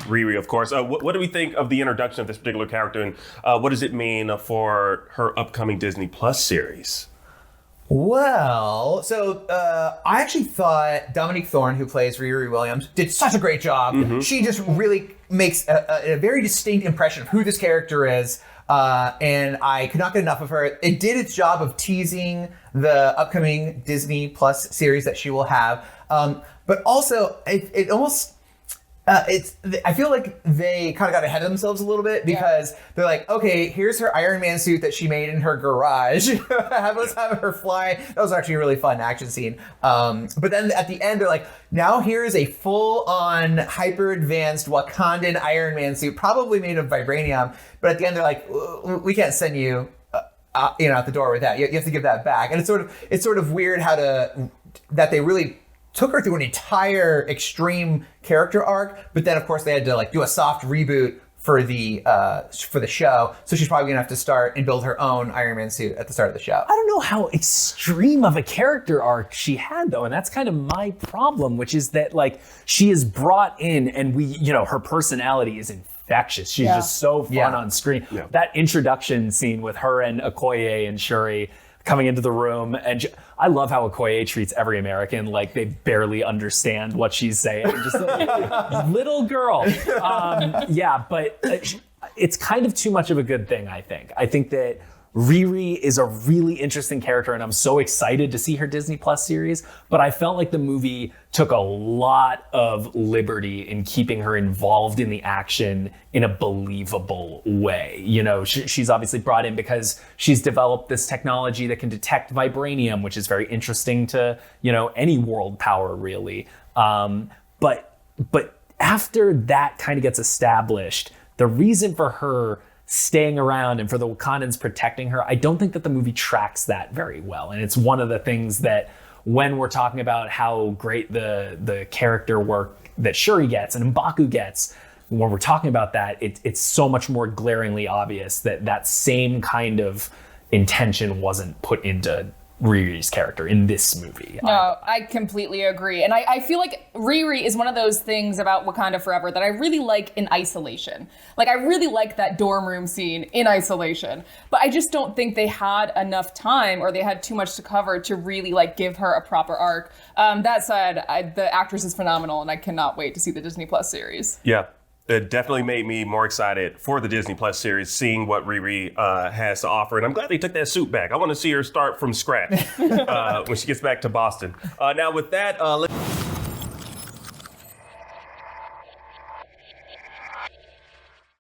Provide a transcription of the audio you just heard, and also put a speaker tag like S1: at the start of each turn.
S1: Riri, of course. What do we think of the introduction of this particular character, and what does it mean for her upcoming Disney Plus series?
S2: Well, so I actually thought Dominique Thorne, who plays Riri Williams, did such a great job. Mm-hmm. She just really makes a very distinct impression of who this character is. And I could not get enough of her. It did its job of teasing the upcoming Disney Plus series that she will have. But also, it almost... I feel like they kind of got ahead of themselves a little bit because they're like, okay, here's her Iron Man suit that she made in her garage. Let's have her fly. That was actually a really fun action scene. But then at the end, they're like, now here's a full-on, hyper-advanced Wakandan Iron Man suit, probably made of vibranium. But at the end, they're like, we can't send you, out the door with that. You have to give that back. And it's sort of weird that they really took her through an entire extreme character arc, but then of course they had to do a soft reboot for the show. So she's probably gonna have to start and build her own Iron Man suit at the start of the show.
S3: I don't know how extreme of a character arc she had though, and that's kind of my problem, which is that she is brought in and her personality is infectious. She's just so fun on screen. Yeah. That introduction scene with her and Okoye and Shuri coming into the room, and I love how Okoye treats every American like they barely understand what she's saying. Just little girl. But it's kind of too much of a good thing, I think. I think that Riri is a really interesting character, and I'm so excited to see her Disney Plus series, but I felt like the movie took a lot of liberty in keeping her involved in the action in a believable way. She's obviously brought in because she's developed this technology that can detect vibranium, which is very interesting to, any world power, really. But after that kind of gets established, the reason for her staying around and for the Wakandans protecting her, I don't think that the movie tracks that very well. And it's one of the things that when we're talking about how great the character work that Shuri gets and M'Baku gets, when we're talking about that, it's so much more glaringly obvious that same kind of intention wasn't put into Riri's character in this movie.
S4: No, I completely agree. And I feel like Riri is one of those things about Wakanda Forever that I really like in isolation. I really like that dorm room scene in isolation. But I just don't think they had enough time, or they had too much to cover to really give her a proper arc. That said, the actress is phenomenal, and I cannot wait to see the Disney Plus series.
S1: Yeah. It definitely made me more excited for the Disney Plus series, seeing what Riri has to offer. And I'm glad they took that suit back. I want to see her start from scratch when she gets back to Boston. Now, with that, let's